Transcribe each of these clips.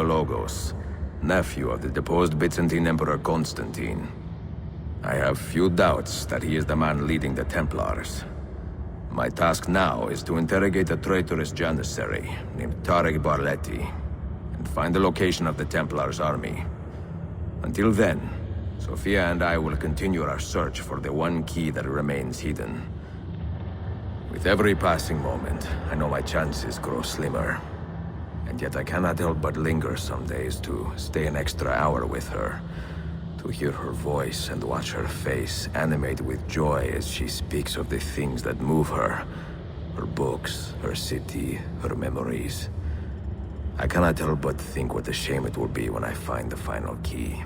Logos, nephew of the deposed Byzantine Emperor Constantine. I have few doubts that he is the man leading the Templars. My task now is to interrogate a traitorous janissary named Tarek Barletti and find the location of the Templars' army. Until then, Sophia and I will continue our search for the one key that remains hidden. With every passing moment, I know my chances grow slimmer. And yet I cannot help but linger some days to stay an extra hour with her, to hear her voice and watch her face animate with joy as she speaks of the things that move her. Her books, her city, her memories. I cannot help but think what a shame it will be when I find the final key.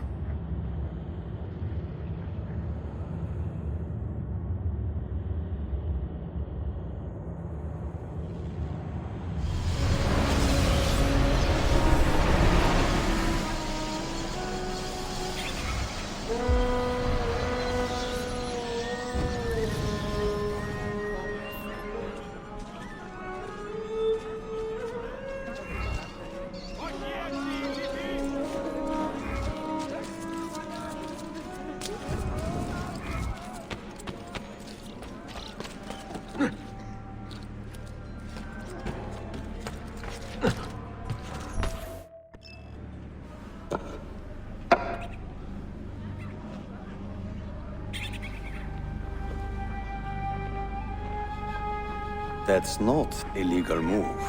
That's not a legal move.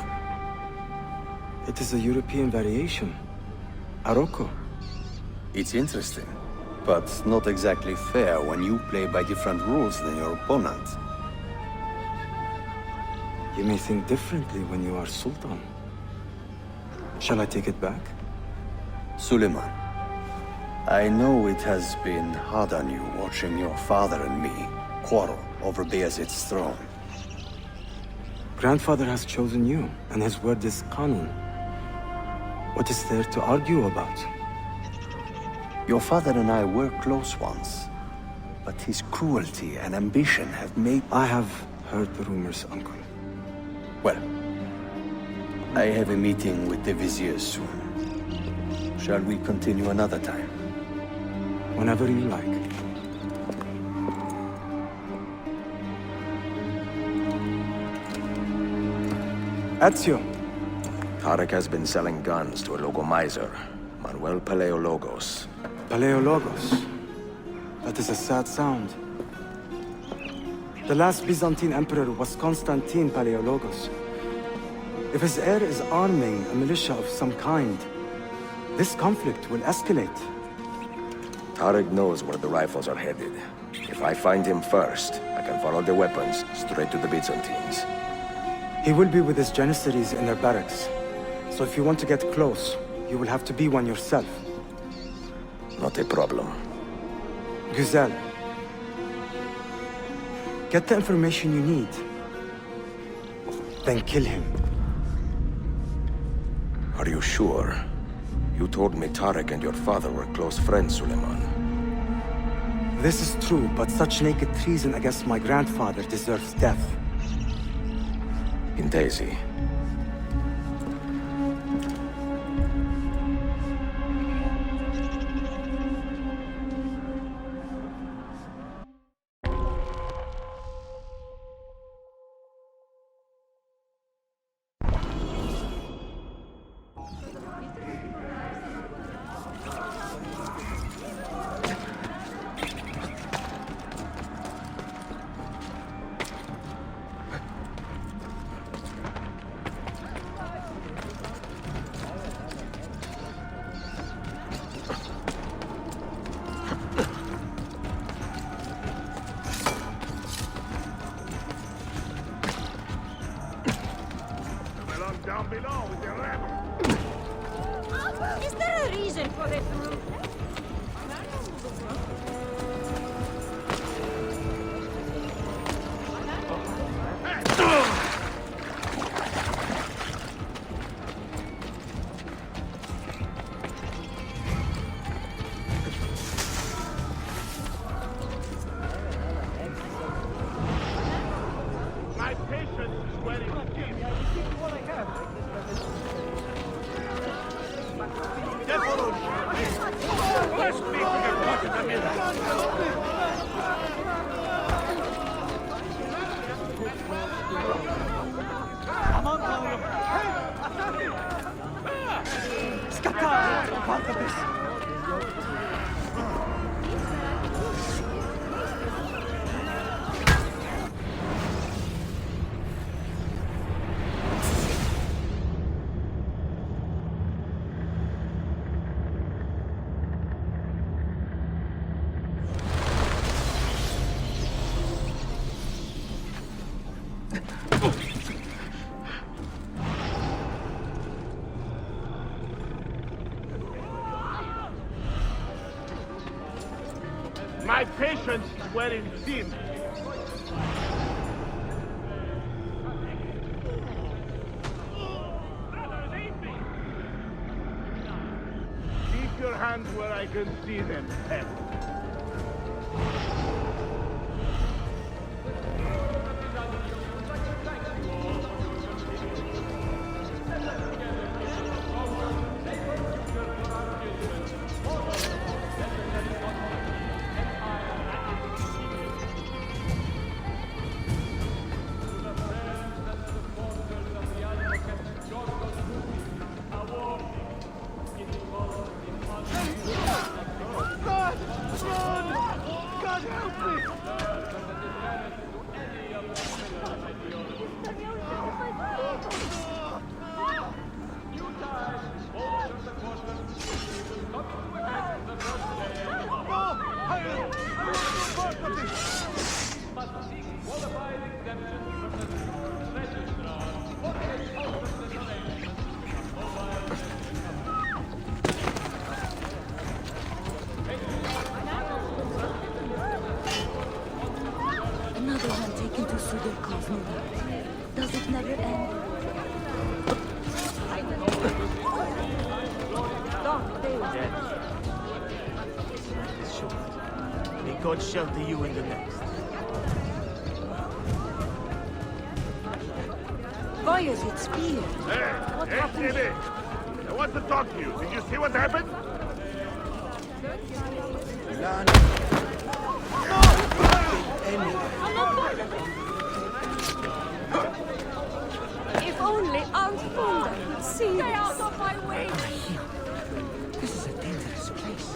It is a European variation. Arocco. It's interesting, but not exactly fair when you play by different rules than your opponent. You may think differently when you are Sultan. Shall I take it back? Suleiman, I know it has been hard on you watching your father and me quarrel over Bayezid's throne. Grandfather has chosen you, and his word is Qanun. What is there to argue about? Your father and I were close once, but his cruelty and ambition have made... I have heard the rumors, Uncle. Well, I have a meeting with the Vizier soon. Shall we continue another time? Whenever you like. Ezio. Tarek has been selling guns to a logomizer, Manuel Paleologos. Paleologos. That is a sad sound. The last Byzantine emperor was Constantine Paleologos. If his heir is arming a militia of some kind, this conflict will escalate. Tarek knows where the rifles are headed. If I find him first, I can follow the weapons straight to the Byzantines. He will be with his janissaries in their barracks. So if you want to get close, you will have to be one yourself. Not a problem. Güzel. Get the information you need. Then kill him. Are you sure? You told me Tarek and your father were close friends, Suleiman. This is true, but such naked treason against my grandfather deserves death. In Daisy. Down below with the rebel. Is there a reason for the truth? My patience is wearing thin. Aman Tanrım! Hey! Asati! Scattare! Quanto questo! My patients were in sin. Keep your hands where I can see them, Pep. Another one taken to Suderkov. Does it never end? Sure. May God shelter you in the next. Why is it spear? What happened? Jimmy! I want to talk to you. Did you see what happened? If only Aunt Hulda could see Stay out of my way! This is a dangerous place.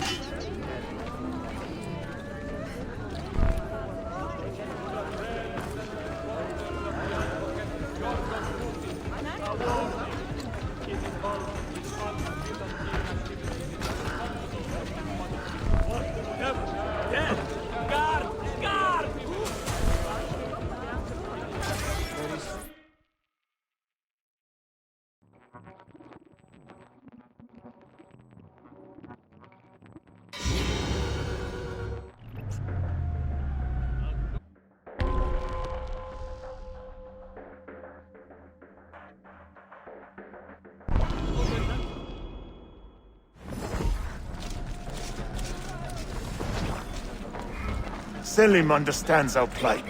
Selim understands our plight.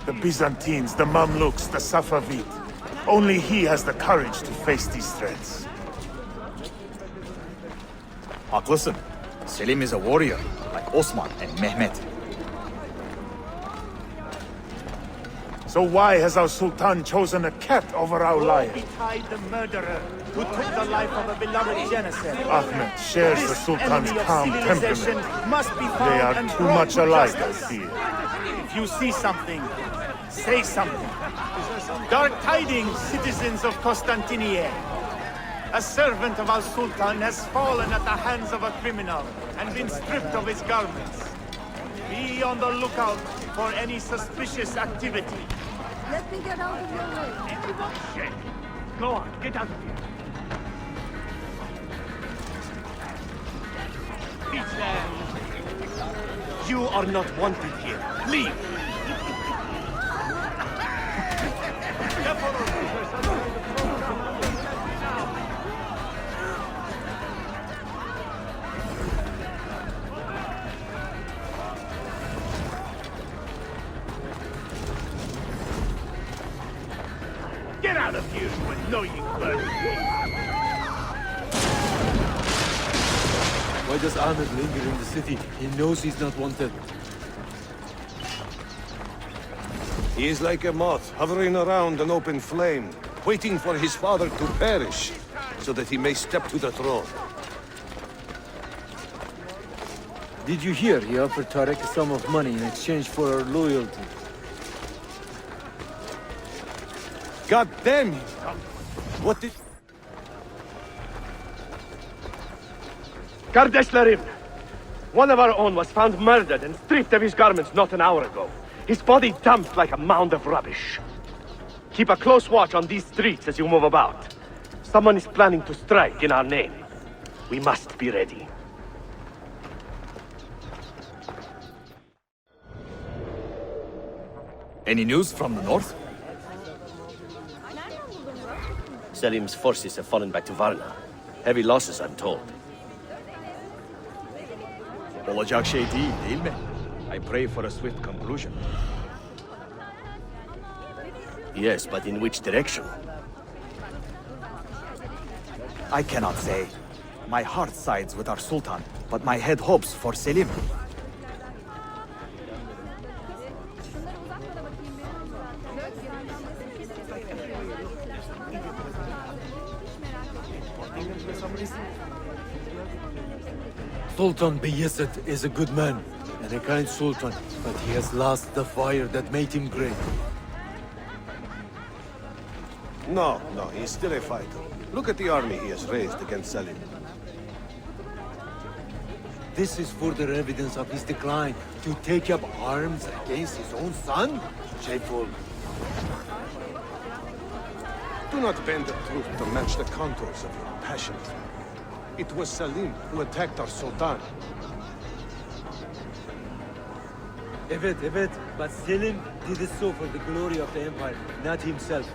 The Byzantines, the Mamluks, the Safavid. Only he has the courage to face these threats. Haklısın. Selim is a warrior, like Osman and Mehmet. So why has our Sultan chosen a cat over our lion? Betide the murderer who took the life of a beloved janissary. Ahmed shares the Sultan's Enemy of calm civilization temperament. must be found They are and too brought much to alike, I justice. fear. If you see something, say something. Dark tidings, citizens of Constantinople. A servant of our Sultan has fallen at the hands of a criminal and been stripped of his garments. Be on the lookout for any suspicious activity. Let me get out of your way. Shit. Go on, get out of here. Peace there. You are not wanted here. Leave. Get out of here, you annoying bird! does Ahmed linger in the city? He knows he's not wanted. He is like a moth, hovering around an open flame, waiting for his father to perish, so that he may step to the throne. Did you hear he offered Tarek a sum of money in exchange for our loyalty? God damn it! What did... Gardeslarim! One of our own was found murdered and stripped of his garments not an hour ago. His body dumped like a mound of rubbish. Keep a close watch on these streets as you move about. Someone is planning to strike in our name. We must be ready. Any news from the north? Selim's forces have fallen back to Varna. Heavy losses, I'm told. Olacak şey değil mi? I pray for a swift conclusion. Yes, but in which direction? I cannot say. My heart sides with our Sultan, but my head hopes for Selim. Sultan Bayezid is a good man and a kind sultan, but he has lost the fire that made him great. No, he's still a fighter. Look at the army he has raised against Selim. This is further evidence of his decline. To take up arms against his own son? Shameful. Do not bend the truth to match the contours of your passion. It was Selim who attacked our Sultan. Evet, but Selim did it so for the glory of the Empire, not himself.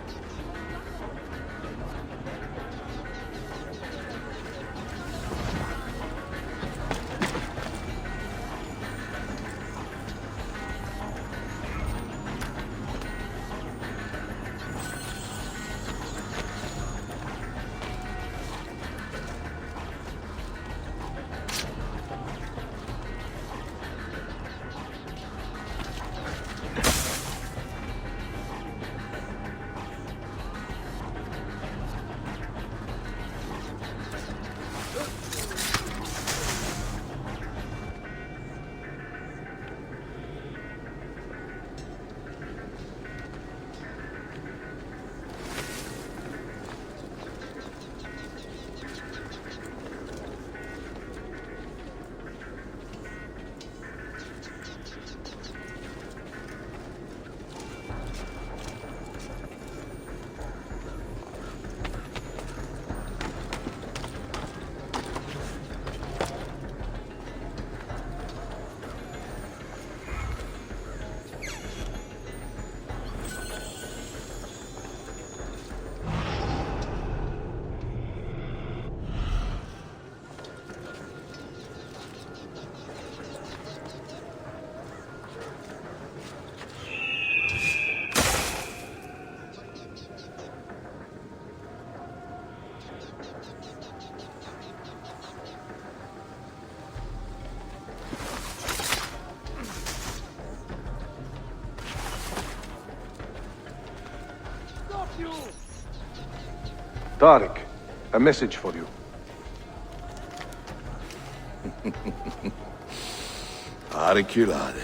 Tariq, a message for you. Auriculade.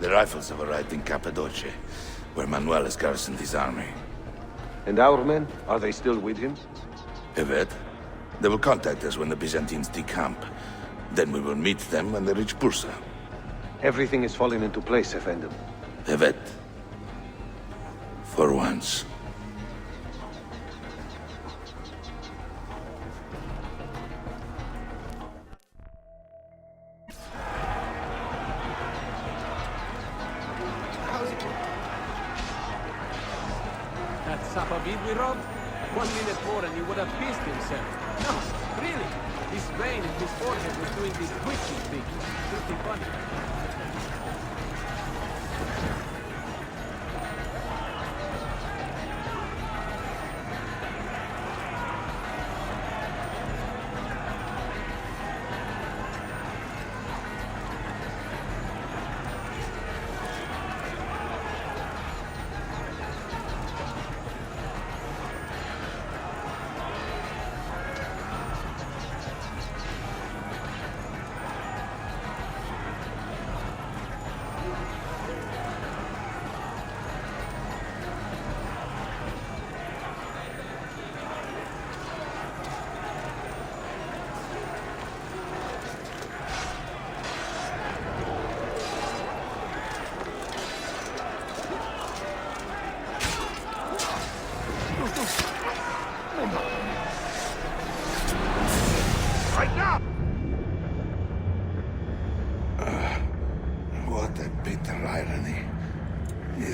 The rifles have arrived in Cappadocia, where Manuel has garrisoned his army. And our men? Are they still with him? Evet. They will contact us when the Byzantines decamp. Then we will meet them when they reach Bursa. Everything is falling into place, Effendim. Evet. For once. That Safavid we robbed? 1 minute more and he would have pissed himself. No, really. His vein in his forehead was doing this twitching thing. Pretty funny.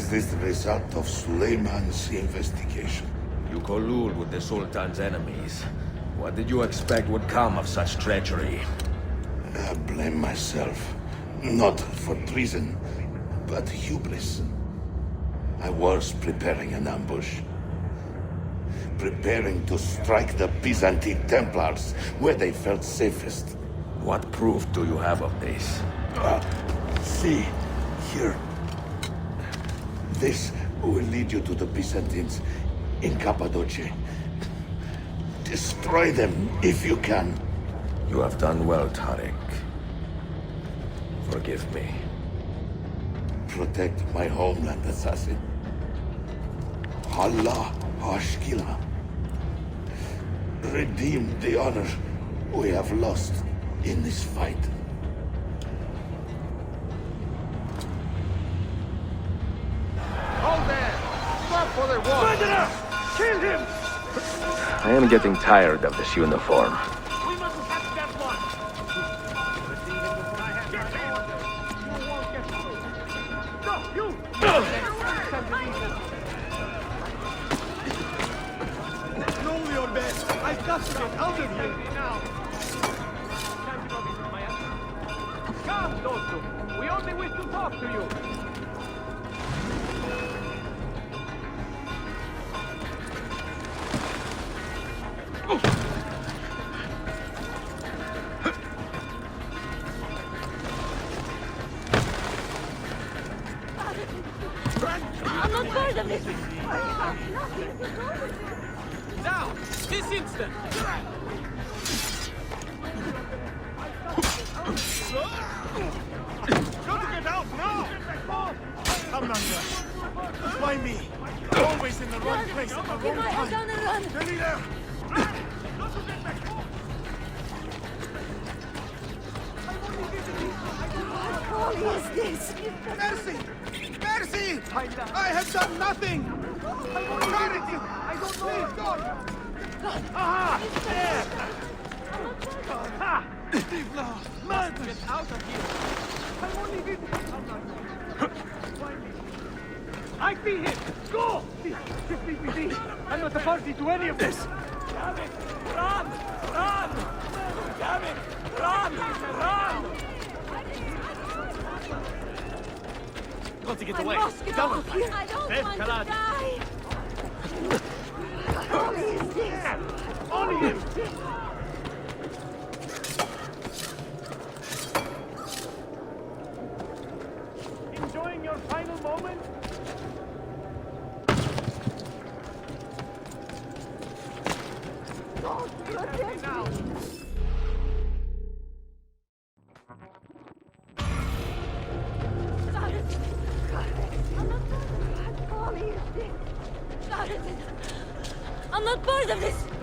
Is this the result of Suleiman's investigation? You collude with the Sultan's enemies. What did you expect would come of such treachery? I blame myself. Not for treason, but hubris. I was preparing an ambush. Preparing to strike the Byzantine Templars where they felt safest. What proof do you have of this? See, here. This will lead you to the Byzantines in Cappadocia. Destroy them if you can. You have done well, Tariq. Forgive me. Protect my homeland, assassin. Allah Ashkila. Redeem the honor we have lost in this fight. Hold there! Stop for the war! Find it up! Kill him! I am getting tired of this uniform. We must have that one! You won't get through! No, you! Know your best! I've got to get out of here! Now! Come, Dostu! We only wish to talk to you! I'm not part of this! I have nothing to do with it! Now! This instant! Got to get out now! Come, Nanda. Why me? Always in the wrong place at the Keep wrong my head time. down and run! Steady there! What folly is this? Mercy! Mercy! I have done nothing! Charity! I don't know. God! Aha! There! Ha! We've lost! Get out of here! I'm only visiting. I see him! Go! Just leave me be! I'm not a party to any of this! Damn it! Run! Run! Damn it! Run! Run! Got to get I away! must get out of here! I don't want to die! What folly is this? On him! Enjoying your final moment? Don't protect Now! me! Stop it! What folly is this? Stop it! I'm not part of this!